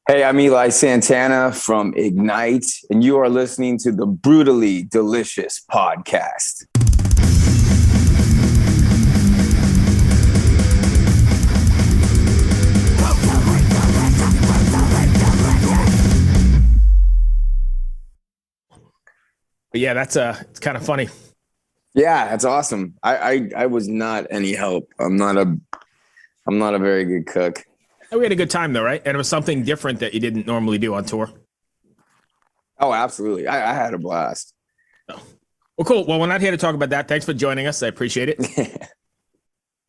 Hey, I'm Eli Santana from Ignite, and you are listening to the Brutally Delicious podcast. But yeah, it's kind of funny. Yeah, that's awesome. I was not any help. I'm not a very good cook. We had a good time though, right? And it was something different that you didn't normally do on tour. Oh, absolutely. I had a blast. Oh. Well, cool. Well, we're not here to talk about that. Thanks for joining us. I appreciate it.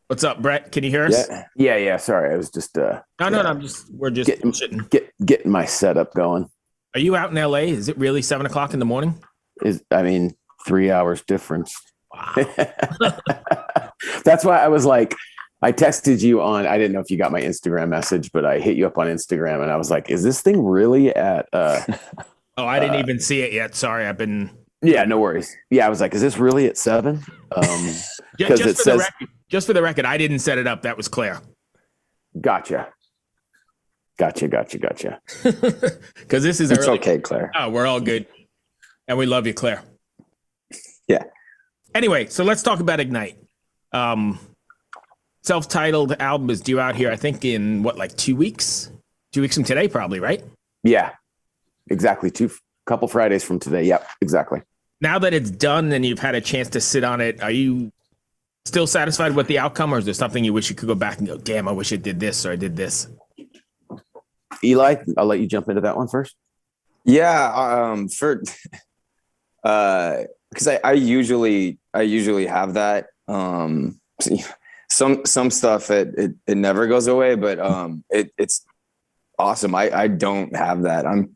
What's up, Brett? Can you hear us? Yeah. Sorry, I was just No. We're just getting my setup going. Are you out in LA? Is it really 7:00 in the morning? 3 hours difference. Wow. That's why I was like, I texted you on, I didn't know if you got my Instagram message, but I hit you up on Instagram and I was like, is this thing really at Oh, I didn't even see it yet. Sorry, I've been. Yeah, no worries. Yeah, I was like, is this really at 7? Because just for the record, I didn't set it up. That was Claire. Gotcha. Because this is It's early. okay, Claire. Oh, we're all good. And we love you, Claire. Yeah. Anyway, so let's talk about Ignite. Self-titled album is due out here, I think, in like 2 weeks? 2 weeks from today, probably, right? Yeah, exactly. Couple Fridays from today. Yep, exactly. Now that it's done and you've had a chance to sit on it, are you still satisfied with the outcome, or is there something you wish you could go back and go, damn, I wish I did this or I did this? Eli, I'll let you jump into that one first. Yeah, because I usually have that. Some stuff it never goes away, but it's awesome. I don't have that. I'm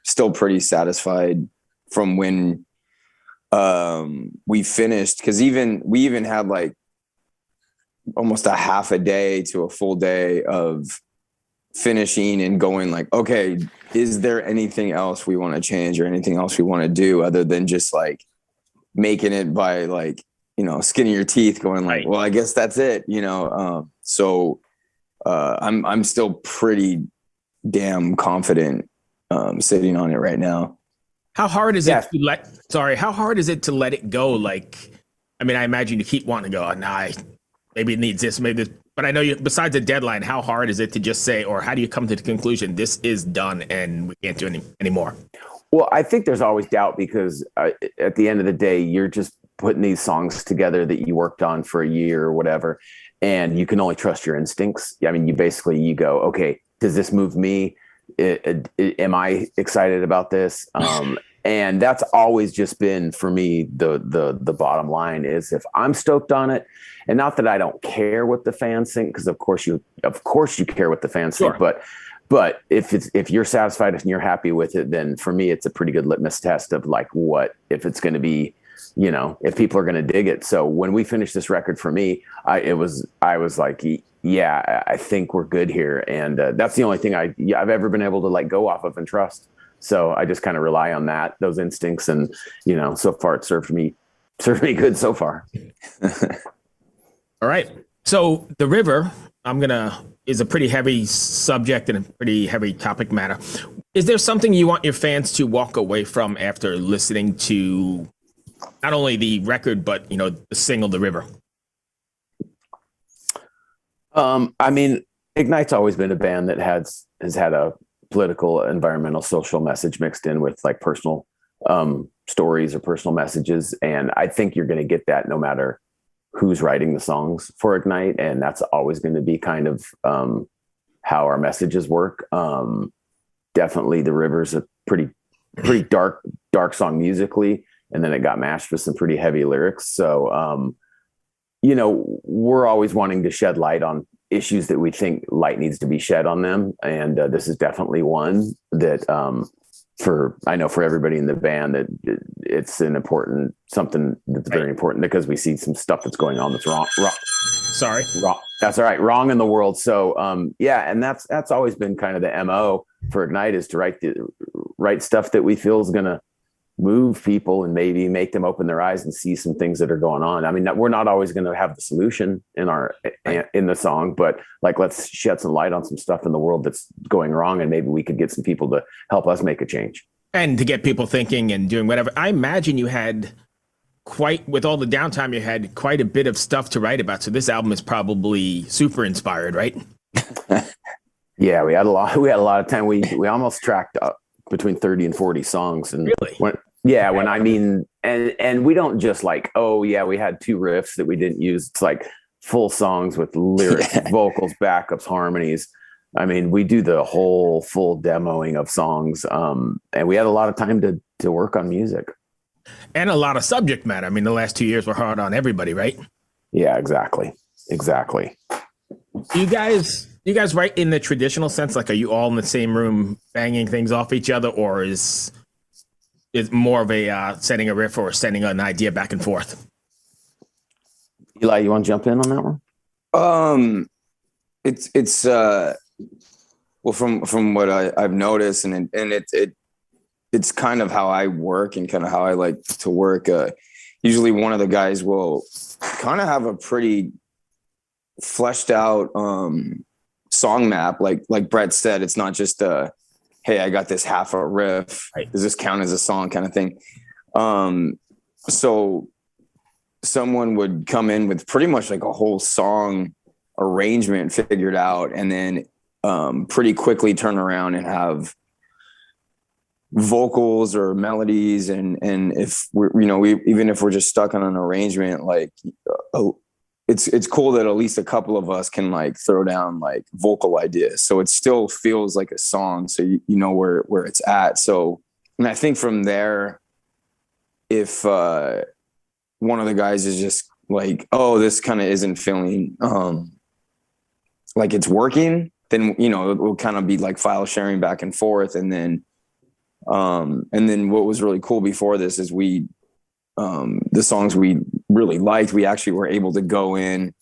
still pretty satisfied from when we finished, because we even had like almost a half a day to a full day of finishing and going like, okay, is there anything else we want to change or anything else we want to do other than just like making it by like, skinning your teeth going like, well, I guess that's it, so I'm still pretty damn confident sitting on it right now. How hard is it to let it go? Like, I mean, I imagine you keep wanting to go, maybe it needs this, maybe this, but I know besides a deadline, how hard is it to just say, or how do you come to the conclusion this is done and we can't do anymore? Well, I think there's always doubt because at the end of the day, you're just putting these songs together that you worked on for a year or whatever, and you can only trust your instincts. I mean, you go, okay, does this move me? Am I excited about this? And that's always just been for me the bottom line is if I'm stoked on it, and not that I don't care what the fans think, because of course you care what the fans think, but if you're satisfied and you're happy with it, then for me it's a pretty good litmus test of like what if it's going to be, if people are going to dig it. So when we finished this record, for me, I was like, yeah, I think we're good here, and that's the only thing I've ever been able to like go off of and trust. So I just kind of rely on those instincts, and so far it served me good so far. All right. So the river, is a pretty heavy subject and a pretty heavy topic matter. Is there something you want your fans to walk away from after listening to not only the record, but the single, The River? I mean, Ignite's always been a band that has had a political, environmental, social message mixed in with like personal stories or personal messages. And I think you're going to get that no matter who's writing the songs for Ignite. And that's always going to be kind of how our messages work. Definitely The River's a pretty dark song musically. And then it got mashed with some pretty heavy lyrics. So, we're always wanting to shed light on issues that we think light needs to be shed on them. And this is definitely one that I know for everybody in the band that it's something that's very important, because we see some stuff that's going on that's wrong. Sorry. Wrong. That's all right. Wrong in the world. So and that's always been kind of the MO for Ignite, is to write stuff that we feel is going to move people and maybe make them open their eyes and see some things that are going on. I mean, we're not always going to have the solution in the song, but like, let's shed some light on some stuff in the world that's going wrong. And maybe we could get some people to help us make a change. And to get people thinking and doing whatever. I imagine you had with all the downtime, you had quite a bit of stuff to write about. So this album is probably super inspired, right? Yeah, we had a lot of time. We almost tracked up between 30 and 40 songs. And really? when I mean, and we don't just like, oh yeah, we had 2 riffs that we didn't use. It's like full songs with lyrics, vocals, backups, harmonies. I mean, we do the whole full demoing of songs. And we had a lot of time to work on music. And a lot of subject matter. I mean, the last 2 years were hard on everybody, right? Yeah, exactly. You guys write in the traditional sense? Like, are you all in the same room banging things off each other, or is more of a sending a riff or sending an idea back and forth? Eli, you want to jump in on that one? It's well, from what I've noticed, and it's kind of how I work and kind of how I like to work. Usually one of the guys will kind of have a pretty fleshed out song map. Like Brett said, it's not just hey, I got this half a riff. Right. Does this count as a song kind of thing? So someone would come in with pretty much like a whole song arrangement figured out, and then pretty quickly turn around and have vocals or melodies. And if even if we're just stuck on an arrangement, like it's cool that at least a couple of us can like throw down like vocal ideas, so it still feels like a song, so you know where it's at. So, and I think from there, if one of the guys is just like, oh, this kind of isn't feeling like it's working, then it will kind of be like file sharing back and forth. And then what was really cool before this is the songs we really liked, we actually were able to go in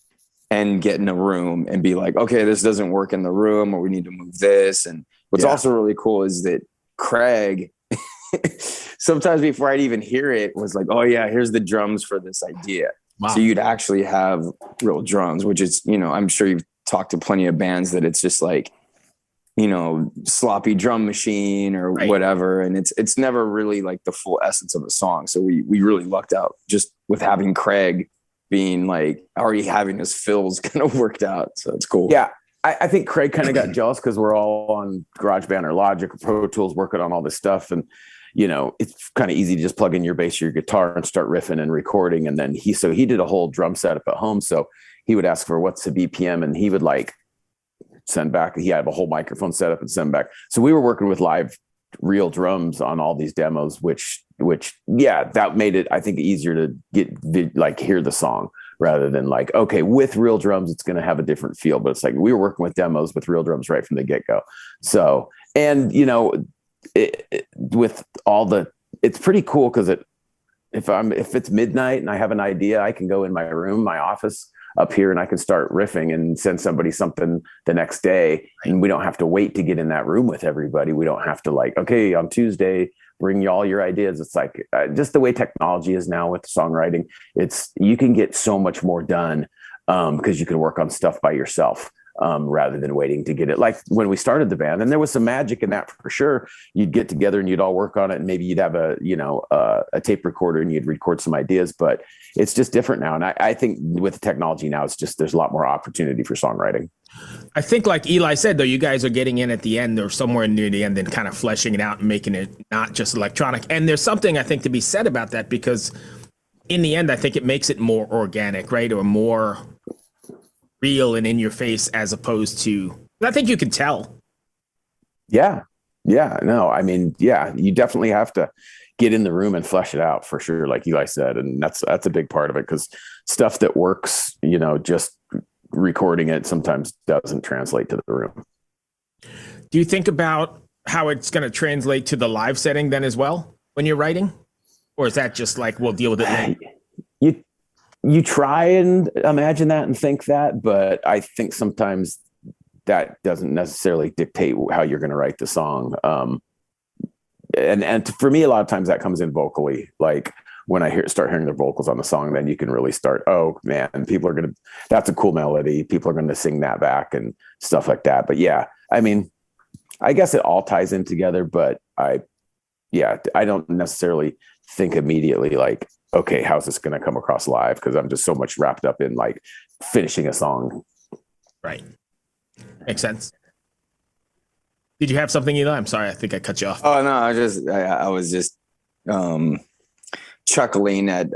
and get in a room and be like, okay, this doesn't work in the room, or we need to move this. And what's also really cool is that Craig, sometimes before I'd even hear it, was like, oh yeah, here's the drums for this idea. Wow. So you'd actually have real drums, which is, I'm sure you've talked to plenty of bands that it's just like, sloppy drum machine or whatever. And it's never really like the full essence of a song. So we really lucked out just with having Craig being like already having his fills kind of worked out. So it's cool. Yeah. I think Craig kind of got jealous because we're all on GarageBand or Logic or Pro Tools working on all this stuff. And, it's kind of easy to just plug in your bass or your guitar and start riffing and recording. And then he did a whole drum setup at home. So he would ask for what's the BPM, and he would like send back. He had a whole microphone set up and send back. So we were working with live real drums on all these demos, which that made it, I think, easier to hear the song rather than like, okay, with real drums, it's going to have a different feel. But it's like, we were working with demos with real drums right from the get go. So, and with all it's pretty cool. Cause if it's midnight and I have an idea, I can go in my room, my office up here, and I can start riffing and send somebody something the next day. And we don't have to wait to get in that room with everybody. We don't have to like, okay, on Tuesday, bring you all your ideas. It's like just the way technology is now with songwriting. You can get so much more done because you can work on stuff by yourself rather than waiting to get it. Like when we started the band, and there was some magic in that for sure. You'd get together and you'd all work on it, and maybe you'd have a tape recorder and you'd record some ideas, but it's just different now. And I think with the technology now, there's a lot more opportunity for songwriting. I think like Eli said, though, you guys are getting in at the end or somewhere near the end and kind of fleshing it out and making it not just electronic. And there's something I think to be said about that, because in the end, I think it makes it more organic, right? Or more real and in your face, as opposed to, I think you can tell. Yeah. No, I mean, you definitely have to get in the room and flesh it out for sure. Like Eli said, and that's a big part of it, because stuff that works, just recording it sometimes doesn't translate to the room. Do you think about how it's going to translate to the live setting then as well when you're writing? Or is that just like, we'll deal with it later? You try and imagine that and think that, but I think sometimes that doesn't necessarily dictate how you're going to write the song. and for me, a lot of times that comes in vocally. Like when I start hearing the vocals on the song, then you can really start, oh man, that's a cool melody. People are going to sing that back and stuff like that. But yeah, I mean, I guess it all ties in together, but I don't necessarily think immediately like, okay, how's this going to come across live? Because I'm just so much wrapped up in like finishing a song. Right. Makes sense. Did you have something, Eli? I'm sorry, I think I cut you off. Oh no, I was just chuckling at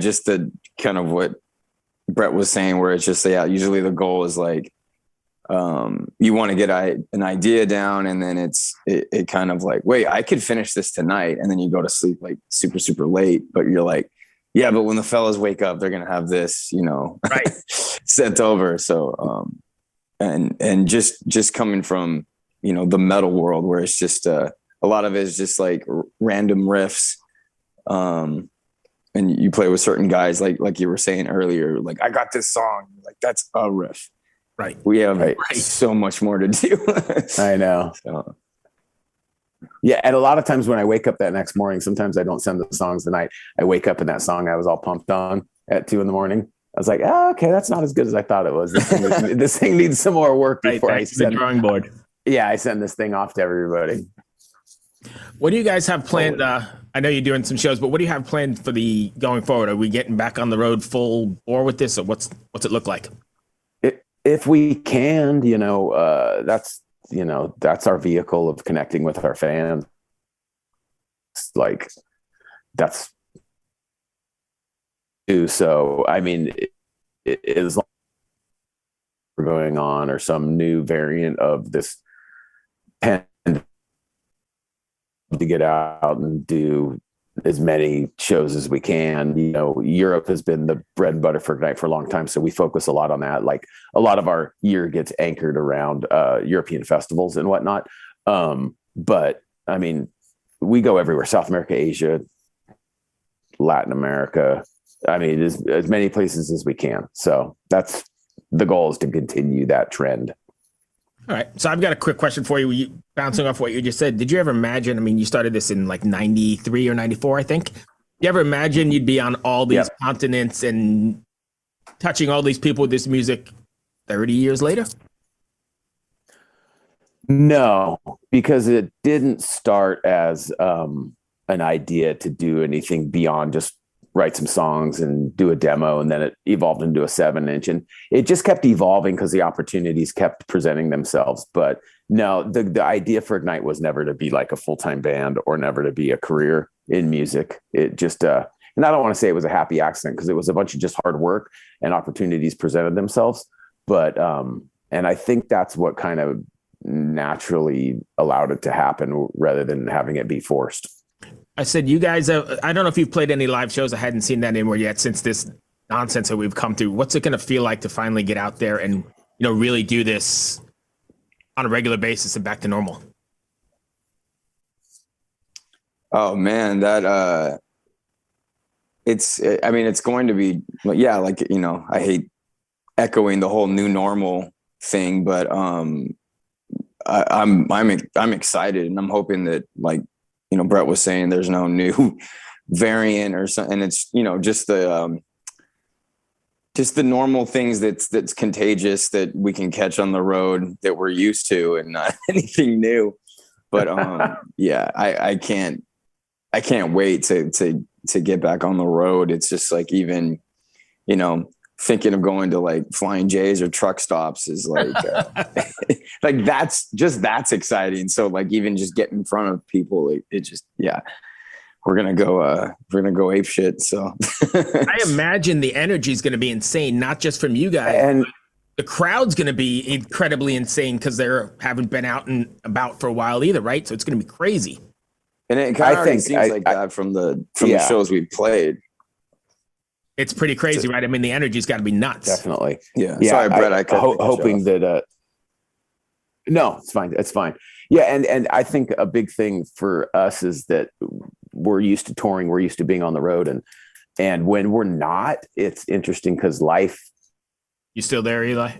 just the kind of what Brett was saying, where it's just usually the goal is like you want to get an idea down, and then it kind of like, wait, I could finish this tonight, and then you go to sleep like super super late, but you're like, yeah, but when the fellas wake up, they're gonna have this, right, sent over. So and just coming from the metal world, where it's just a lot of it is just like random riffs, and you play with certain guys like you were saying earlier, like, I got this song, like, that's a riff. Right. We have so much more to do. I know. So. Yeah. And a lot of times when I wake up that next morning, sometimes I don't send the songs the night. I wake up and that song I was all pumped on at 2 a.m. I was like, oh, okay, that's not as good as I thought it was. This thing needs some more work before I send the drawing board. Yeah, I send this thing off to everybody. What do you guys have planned? I know you're doing some shows, but what do you have planned for the going forward? Are we getting back on the road full bore with this, or what's it look like? If we can, that's our vehicle of connecting with our fans. Like that's so. I mean, it is going on or some new variant of this pen to get out and do as many shows as we can. Europe has been the bread and butter for Ignite for a long time, so we focus a lot on that. Like a lot of our year gets anchored around European festivals and whatnot. But I mean, we go everywhere: South America, Asia, Latin America. I mean, as many places as we can. So that's the goal, is to continue that trend. All right. So I've got a quick question for you. Bouncing off what you just said, did you ever imagine, I mean, you started this in like 93 or 94, I think. You ever imagine you'd be on all these continents and touching all these people with this music 30 years later? No, because it didn't start as an idea to do anything beyond just write some songs and do a demo, and then it evolved into a 7-inch, and it just kept evolving because the opportunities kept presenting themselves. But no, the idea for Ignite was never to be like a full-time band or never to be a career in music. It just and I don't want to say it was a happy accident, because it was a bunch of just hard work and opportunities presented themselves. But and I think that's what kind of naturally allowed it to happen rather than having it be forced. I said, you guys, I don't know if you've played any live shows. I hadn't seen that anymore yet since this nonsense that we've come through. What's it going to feel like to finally get out there and, really do this on a regular basis and back to normal? Oh man, that it's going to be, like, I hate echoing the whole new normal thing, but I'm excited, and I'm hoping that, like, Brett was saying, there's no new variant or something. And it's, just the normal things that's contagious that we can catch on the road that we're used to, and not anything new. But I can't wait to get back on the road. It's just like, even, thinking of going to like Flying J's or Truckstops is like, like that's exciting. So like, even just getting in front of people, it just, we're going to go ape shit. So I imagine the energy is going to be insane, not just from you guys, and the crowd's going to be incredibly insane, because they haven't been out and about for a while either. Right. So it's going to be crazy. And it kind of seems like that from the shows we've played. It's pretty crazy, right? I mean, the energy's got to be nuts. Definitely. Yeah. Sorry, Brett. I hoping that. No, it's fine. It's fine. Yeah, and I think a big thing for us is that we're used to touring. We're used to being on the road, and when we're not, it's interesting because life. You still there, Eli?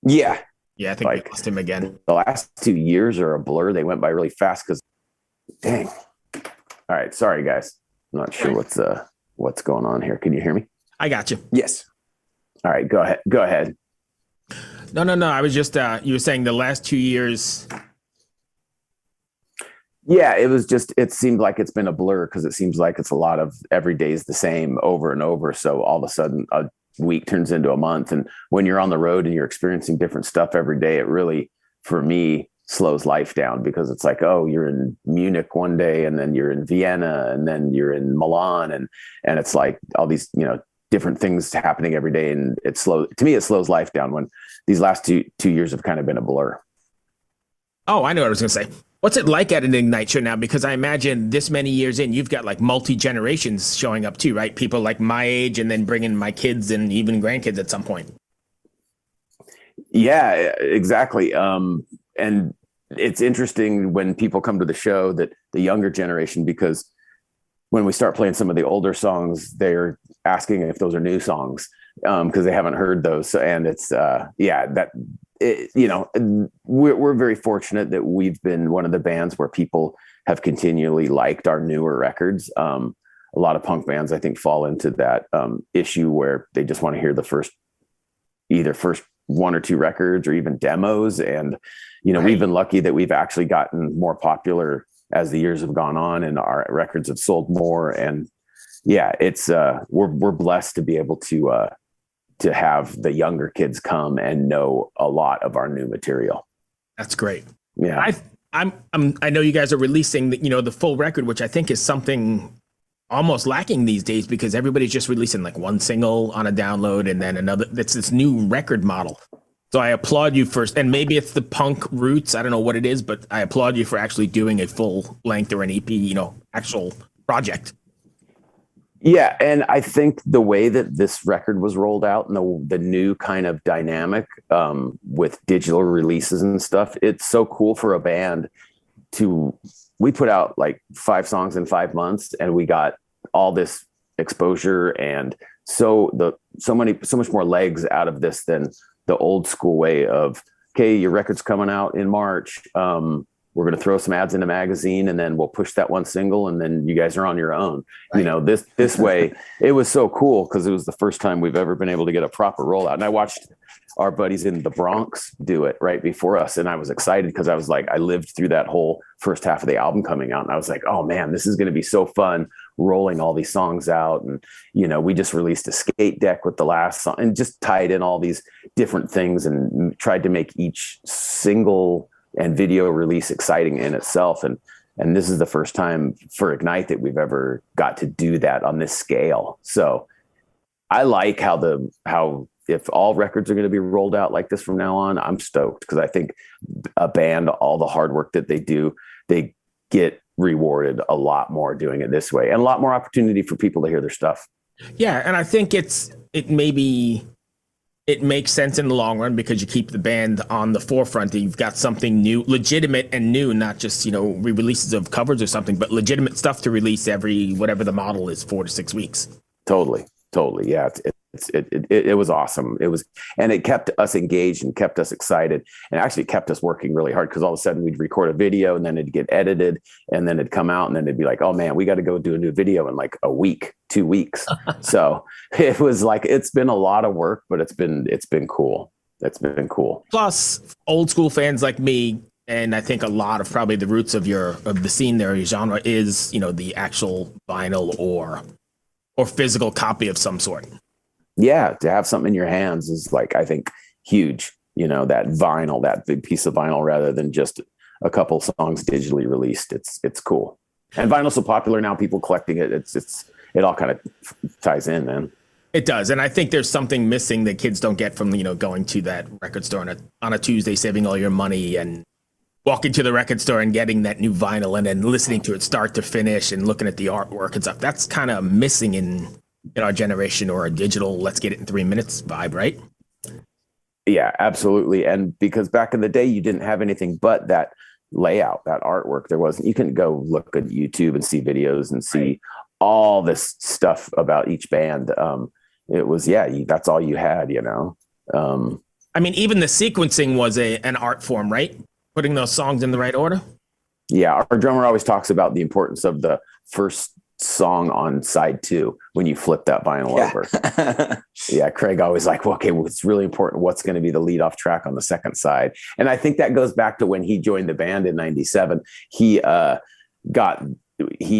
Yeah. Yeah, I think we lost him again. The last 2 years are a blur. They went by really fast because Dang. All right. Sorry, guys. I'm not sure what's going on here. Can you hear me? I got you. Yes. All right. Go ahead. Go ahead. No. I was just you were saying the last 2 years. Yeah, it seemed like it's been a blur because it seems like it's a lot of every day's the same over and over. So all of a sudden a week turns into a month. And when you're on the road and you're experiencing different stuff every day, it really, for me, slows life down because it's like, oh, you're in Munich one day and then you're in Vienna and then you're in Milan. And it's like all these, different things happening every day. And it slows life down when these last two years have kind of been a blur. Oh, I know what I was going to say. What's it like at an Ignite show now? Because I imagine this many years in, you've got like multi-generations showing up too, right? People like my age and then bringing my kids and even grandkids at some point. Yeah, exactly. And it's interesting when people come to the show that the younger generation, because when we start playing some of the older songs, they're asking if those are new songs because they haven't heard those. And it's, we're very fortunate that we've been one of the bands where people have continually liked our newer records. A lot of punk bands, I think, fall into that issue where they just want to hear either first one or two records or even demos. And, right. We've been lucky that we've actually gotten more popular as the years have gone on and our records have sold more. And yeah, it's we're blessed to be able to have the younger kids come and know a lot of our new material. That's great. Yeah. I know you guys are releasing the full record, which I think is something almost lacking these days because everybody's just releasing like one single on a download and then another. It's this new record model. So I applaud you first. And maybe it's the punk roots. I don't know what it is, but I applaud you for actually doing a full length or an EP, actual project. Yeah, and I think the way that this record was rolled out and the new kind of dynamic with digital releases and stuff, it's so cool for a band we put out like 5 songs in 5 months and we got all this exposure and so much more legs out of this than the old school way of, okay, your record's coming out in March. We're going to throw some ads in a magazine and then we'll push that one single and then you guys are on your own. Right. This way, it was so cool because it was the first time we've ever been able to get a proper rollout. And I watched our buddies in the Bronx do it right before us. And I was excited because I was like, I lived through that whole first half of the album coming out. And I was like, oh man, this is going to be so fun rolling all these songs out. And, we just released a skate deck with the last song and just tied in all these different things and tried to make each single and video release exciting in itself. And this is the first time for Ignite that we've ever got to do that on this scale. So I like how if all records are going to be rolled out like this from now on, I'm stoked because I think a band, all the hard work that they do, they get rewarded a lot more doing it this way and a lot more opportunity for people to hear their stuff. Yeah. And I think it makes sense in the long run because you keep the band on the forefront. You've got something new, legitimate and new, not just, re-releases of covers or something, but legitimate stuff to release every, whatever the model is, 4 to 6 weeks. Totally. Yeah. It was awesome. And it kept us engaged and kept us excited and actually kept us working really hard because all of a sudden we'd record a video and then it'd get edited and then it'd come out and then it'd be like, oh man, we got to go do a new video in like a week, 2 weeks. So it was like, it's been a lot of work, but it's been cool. It's been cool. Plus old school fans like me, and I think a lot of probably the roots of the scene there, your genre is, the actual vinyl or physical copy of some sort. Yeah, to have something in your hands is like, I think, huge, that vinyl, that big piece of vinyl rather than just a couple songs digitally released. It's cool. And vinyl's so popular now, people collecting it. It all kind of ties in, man. It does. And I think there's something missing that kids don't get from, going to that record store on a Tuesday, saving all your money and walking to the record store and getting that new vinyl and then listening to it start to finish and looking at the artwork and stuff. That's kind of missing in our generation or a digital, let's get it in 3 minutes vibe, right? Yeah, absolutely. And because back in the day, you didn't have anything but that layout, that artwork. You couldn't go look at YouTube and see videos and see all this stuff about each band. It was, that's all you had, even the sequencing was an art form, right? Putting those songs in the right order. Yeah, our drummer always talks about the importance of the first song on side 2 when you flip that vinyl over. Yeah, Craig always like, well, okay, well, it's really important what's going to be the lead off track on the second side. And I think that goes back to when he joined the band in 97. He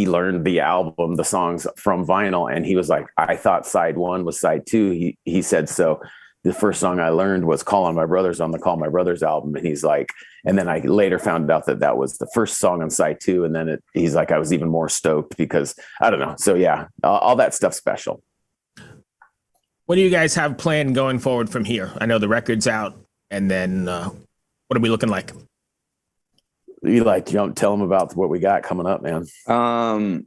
learned the album, the songs from vinyl, and he was like, I thought side 1 was side 2. He said, so the first song I learned was Call on My Brothers on the Call My Brothers album. And he's like, and then I later found out that was the first song on side 2. And then he's like, I was even more stoked because I don't know. So yeah, all that stuff's special. What do you guys have planned going forward from here? I know the record's out, and then what are we looking like? Eli, tell them about what we got coming up, man. I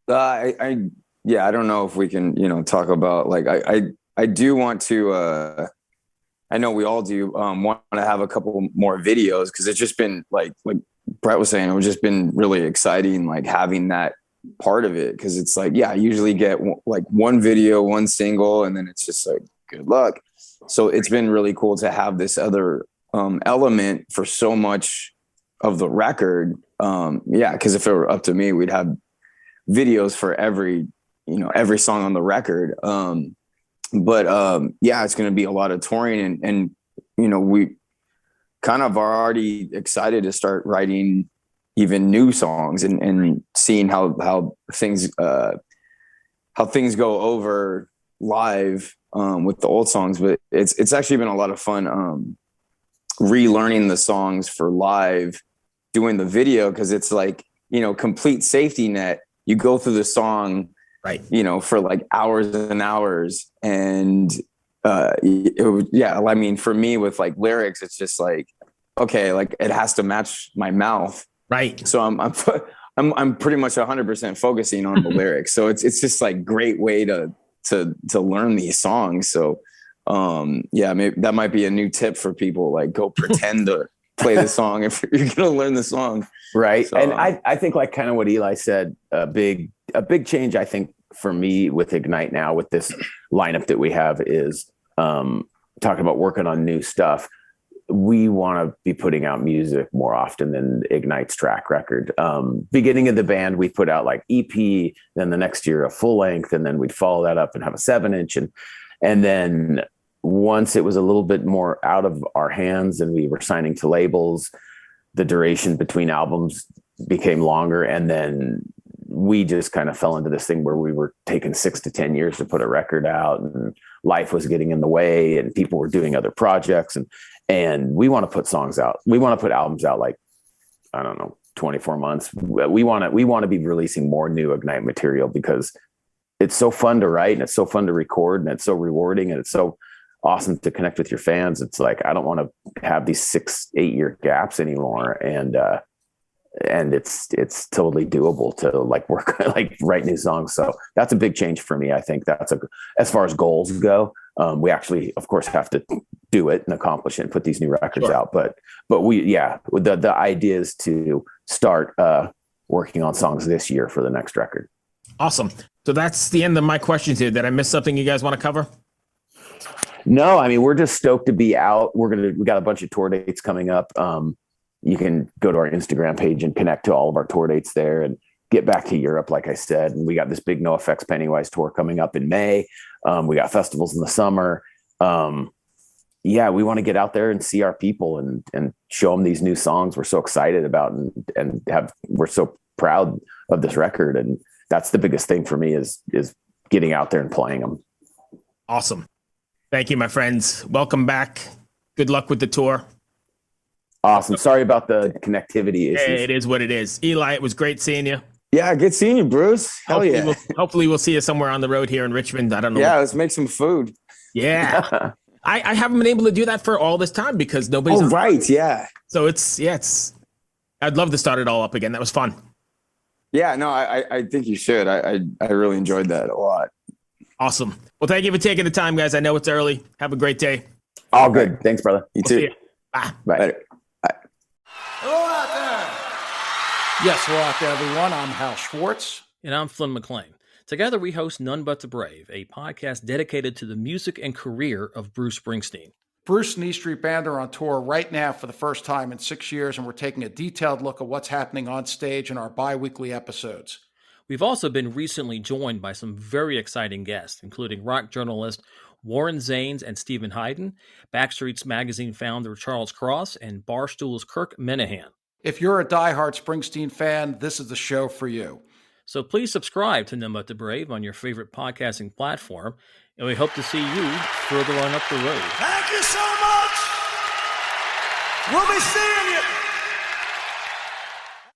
don't know if we can, talk about, like, I do want to, I know we all do want to have a couple more videos, because it's just been like Brett was saying, it's just been really exciting, like having that part of it. Cause it's like, yeah, I usually get like one video, one single, and then it's just like, good luck. So it's been really cool to have this other element for so much of the record. Cause if it were up to me, we'd have videos for every song on the record. It's going to be a lot of touring, and we kind of are already excited to start writing even new songs and seeing how things go over live with the old songs. But it's actually been a lot of fun relearning the songs for live, doing the video, because it's like, complete safety net. You go through the song, right, for like hours and hours. And I mean, for me with like lyrics, it's just like, okay, like it has to match my mouth. Right. So I'm pretty much 100% focusing on the lyrics. So it's just like great way to learn these songs. So maybe that might be a new tip for people, like go pretend to play the song if you're going to learn the song. Right. So, and I think, like kind of what Eli said, a big change, I think, for me with Ignite now, with this lineup that we have, is talking about working on new stuff. We want to be putting out music more often than Ignite's track record. Beginning of the band, we put out like EP, then the next year a full length, and then we'd follow that up and have a 7-inch. And then once it was a little bit more out of our hands and we were signing to labels, the duration between albums became longer. And then we just kind of fell into this thing where we were taking 6 to 10 years to put a record out, and life was getting in the way and people were doing other projects. And we want to put songs out. We want to put albums out, like, I don't know, 24 months. We want to be releasing more new Ignite material, because it's so fun to write, and it's so fun to record, and it's so rewarding, and it's so awesome to connect with your fans. It's like, I don't want to have these 6-8 year gaps anymore. And it's totally doable to like work, like write new songs. So that's a big change for me. I think as far as goals go, we actually, of course, have to do it and accomplish it and put these new records out. But the idea is to start working on songs this year for the next record. Awesome. So that's the end of my questions here. Did I miss something you guys want to cover? No, I mean, we're just stoked to be out. We got a bunch of tour dates coming up. You can go to our Instagram page and connect to all of our tour dates there, and get back to Europe, like I said. And we got this big NoFX Pennywise tour coming up in May. We got festivals in the summer. We want to get out there and see our people and show them these new songs we're so excited about, and we're so proud of this record. And that's the biggest thing for me is getting out there and playing them. Awesome. Thank you, my friends. Welcome back. Good luck with the tour. Awesome. Sorry about the connectivity issues. Hey, it is what it is. Eli, it was great seeing you. Yeah, good seeing you, Bruce. Hopefully we'll see you somewhere on the road here in Richmond. I don't know. Yeah, let's make some food. Yeah. I haven't been able to do that for all this time because nobody's. Oh, right. Yeah. So I'd love to start it all up again. That was fun. Yeah, no, I think you should. I really enjoyed that a lot. Awesome. Well, thank you for taking the time, guys. I know it's early. Have a great day. All good. Thanks, brother. You too. Bye. Bye. Later. Hello out there. Yes, hello out there, everyone. I'm Hal Schwartz. And I'm Flynn McLean. Together we host None But the Brave, a podcast dedicated to the music and career of Bruce Springsteen. Bruce and E Street Band are on tour right now for the first time in 6 years, and we're taking a detailed look at what's happening on stage in our bi-weekly episodes. We've also been recently joined by some very exciting guests, including rock journalist Warren Zanes and Stephen Hayden, Backstreet's Magazine founder Charles Cross, and Barstool's Kirk Minahan. If you're a diehard Springsteen fan, this is the show for you. So please subscribe to None But the Brave on your favorite podcasting platform, and we hope to see you further on up the road. Thank you so much. We'll be seeing you.